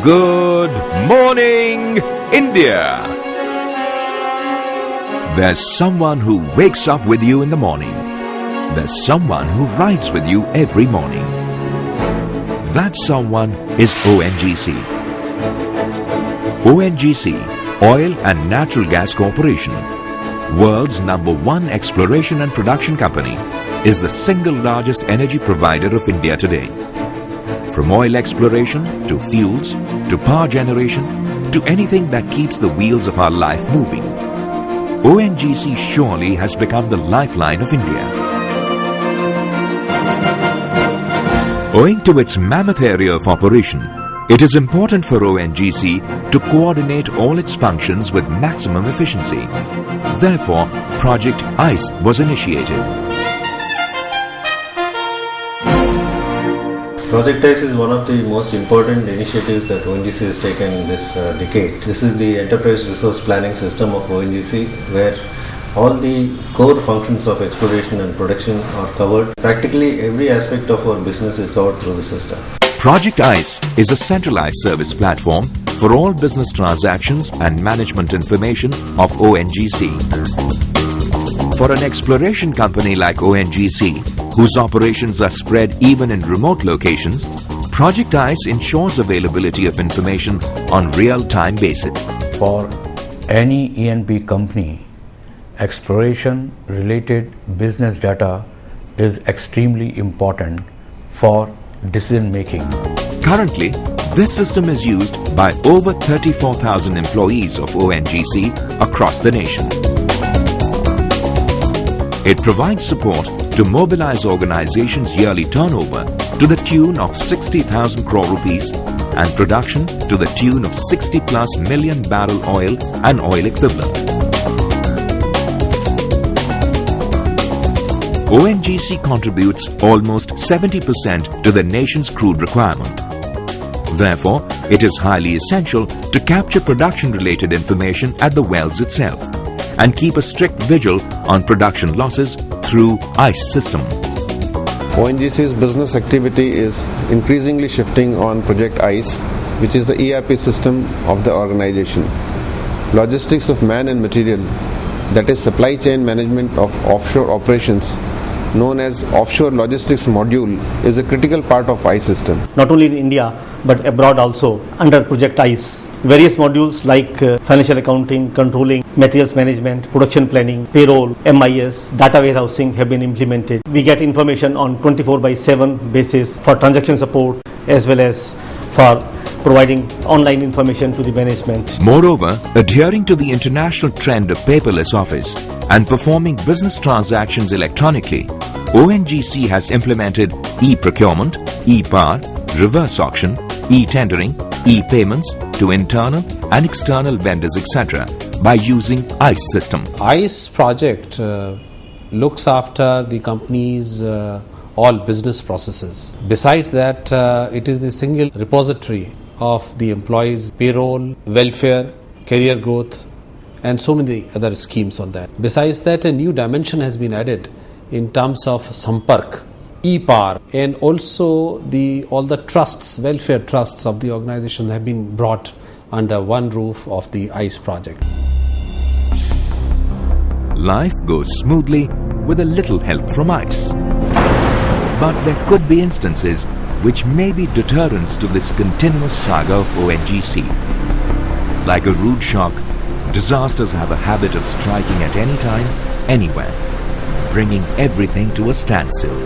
Good morning, India. There's someone who wakes up with you in the morning. There's someone who rides with you every morning. That someone is ONGC. ONGC, Oil and Natural Gas Corporation, world's #1 exploration and production company, is the single largest energy provider of India today. From oil exploration to fuels to power generation to anything that keeps the wheels of our life moving, ONGC surely has become the lifeline of India. Owing to its mammoth area of operation, it is important for ONGC to coordinate all its functions with maximum efficiency. Therefore, Project ICE was initiated. Project ICE is one of the most important initiatives that ONGC has taken this decade. This is the enterprise resource planning system of ONGC, where all the core functions of exploration and production are covered. Practically every aspect of our business is covered through the system. Project ICE is a centralized service platform for all business transactions and management information of ONGC. For an exploration company like ONGC, whose operations are spread even in remote locations, Project ICE ensures availability of information on real-time basis. For any E&P company, exploration-related business data is extremely important for decision-making. Currently, this system is used by over 34,000 employees of ONGC across the nation. It provides support to mobilize organizations' yearly turnover to the tune of 60,000 crore rupees and production to the tune of 60+ million barrel oil and oil equivalent. ONGC contributes almost 70% to the nation's crude requirement. Therefore, it is highly essential to capture production-related information at the wells itself and keep a strict vigil on production losses through ICE system. ONGC's business activity is increasingly shifting on Project ICE, which is the ERP system of the organization. Logistics of man and material, that is supply chain management of offshore operations, known as Offshore Logistics Module, is a critical part of ICE system. Not only in India but abroad also under Project ICE. Various modules like financial accounting, controlling, materials management, production planning, payroll, MIS, data warehousing have been implemented. We get information on 24/7 basis for transaction support as well as for providing online information to the management. Moreover, adhering to the international trend of paperless office and performing business transactions electronically, ONGC has implemented e-procurement, e-power, reverse auction, e-tendering, e-payments to internal and external vendors, etc. by using ICE system. ICE project looks after the company's all business processes. Besides that, it is the single repository of the employees' payroll, welfare, career growth, and so many other schemes on that. Besides that, a new dimension has been added in terms of Sampark, e-power, and also all the trusts, welfare trusts of the organization have been brought under one roof of the ICE project. Life goes smoothly with a little help from ICE. But there could be instances which may be deterrents to this continuous saga of ONGC. Like a rude shock, disasters have a habit of striking at any time, anywhere, bringing everything to a standstill.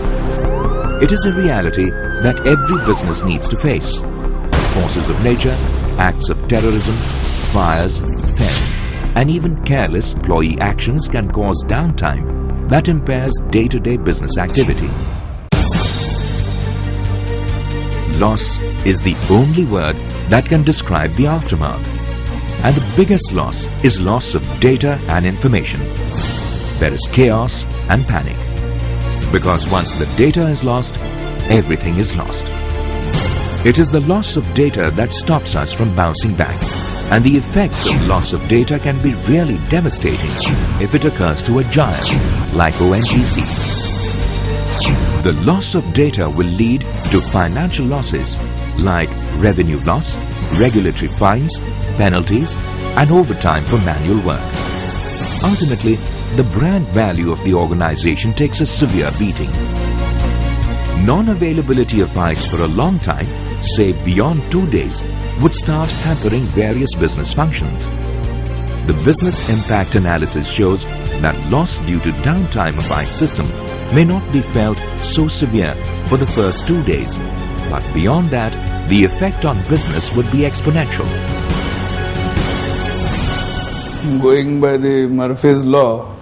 It is a reality that every business needs to face. Forces of nature, acts of terrorism, fires, theft, and even careless employee actions can cause downtime that impairs day-to-day business activity. Loss is the only word that can describe the aftermath. And the biggest loss is loss of data and information. There is chaos and panic. Because once the data is lost, everything is lost. It is the loss of data that stops us from bouncing back. And the effects of loss of data can be really devastating if it occurs to a giant like ONGC. The loss of data will lead to financial losses like revenue loss, regulatory fines, penalties, and overtime for manual work. Ultimately, the brand value of the organization takes a severe beating. Non-availability of ice for a long time, say beyond 2 days, would start hampering various business functions. The business impact analysis shows that loss due to downtime of ice system may not be felt so severe for the first 2 days, but beyond that, the effect on business would be exponential. Going by the Murphy's law,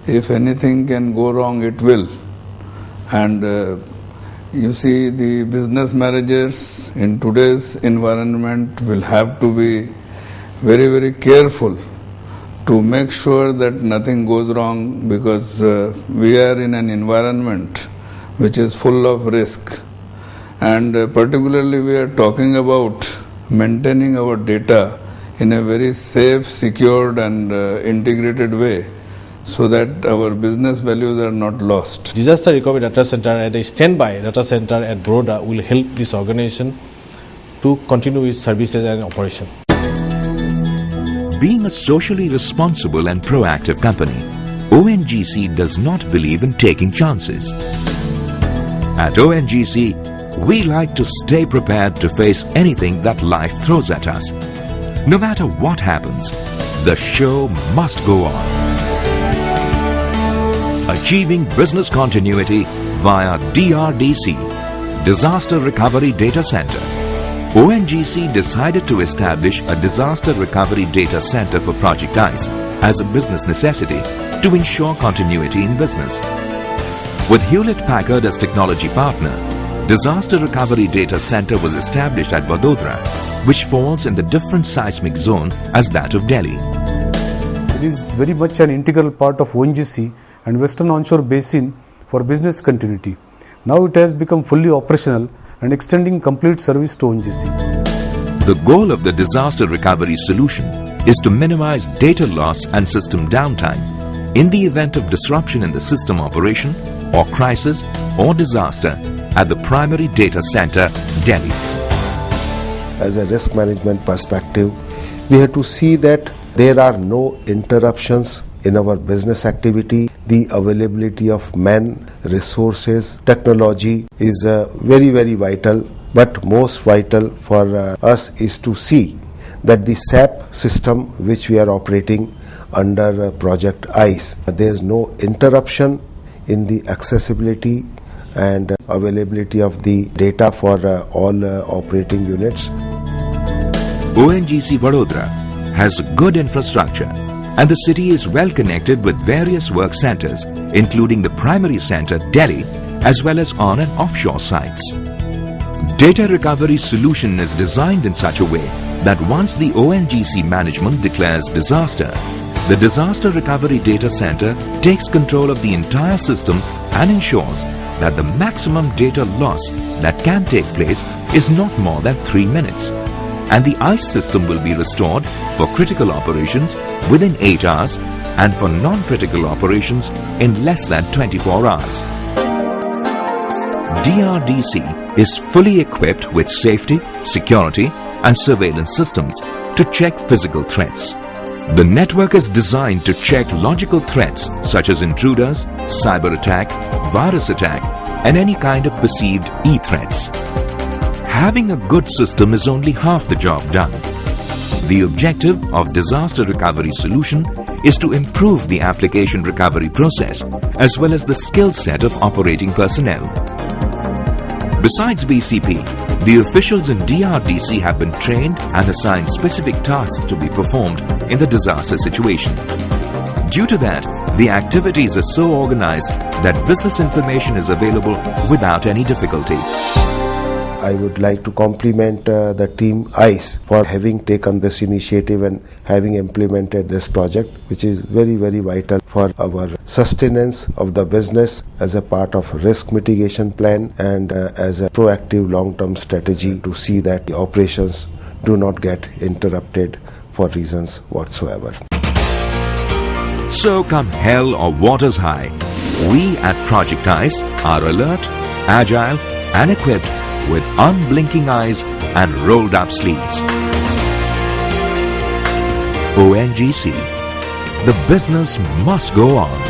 if anything can go wrong, it will. And you see, the business managers in today's environment will have to be very, very careful to make sure that nothing goes wrong, because we are in an environment which is full of risk. And particularly we are talking about maintaining our data in a very safe, secured and integrated way, so that our business values are not lost. Disaster Recovery Data Center and a standby data center at Baroda will help this organization to continue its services and operation. Being a socially responsible and proactive company, ONGC does not believe in taking chances. At ONGC, we like to stay prepared to face anything that life throws at us. No matter what happens, the show must go on. Achieving business continuity via DRDC, Disaster Recovery Data Center. ONGC decided to establish a Disaster Recovery Data Center for Project ICE as a business necessity to ensure continuity in business. With Hewlett-Packard as technology partner, Disaster Recovery Data Center was established at Vadodara, which falls in the different seismic zone as that of Delhi. It is very much an integral part of ONGC and Western Onshore Basin for business continuity. Now it has become fully operational and extending complete service to ONGC. The goal of the disaster recovery solution is to minimize data loss and system downtime in the event of disruption in the system operation or crisis or disaster at the primary data center, Delhi. As a risk management perspective, we have to see that there are no interruptions in our business activity. The availability of men, resources, technology is very, very vital. But most vital for us is to see that the SAP system which we are operating under Project ICE, there is no interruption in the accessibility and availability of the data for all operating units. ONGC Vadodara has good infrastructure, and the city is well connected with various work centers, including the primary center, Delhi, as well as on and offshore sites. Data recovery solution is designed in such a way that once the ONGC management declares disaster, the Disaster Recovery Data Center takes control of the entire system and ensures that the maximum data loss that can take place is not more than 3 minutes, and the ICE system will be restored for critical operations within 8 hours and for non-critical operations in less than 24 hours. DRDC is fully equipped with safety, security and surveillance systems to check physical threats. The network is designed to check logical threats such as intruders, cyber attack, virus attack and any kind of perceived e-threats. Having a good system is only half the job done. The objective of disaster recovery solution is to improve the application recovery process as well as the skill set of operating personnel. Besides BCP, the officials in DRDC have been trained and assigned specific tasks to be performed in the disaster situation. Due to that, the activities are so organized that business information is available without any difficulty. I would like to compliment the team ICE for having taken this initiative and having implemented this project, which is very, very vital for our sustenance of the business as a part of risk mitigation plan and as a proactive long-term strategy to see that the operations do not get interrupted for reasons whatsoever. So come hell or waters high, we at Project ICE are alert, agile and equipped with unblinking eyes and rolled up sleeves. ONGC, the business must go on.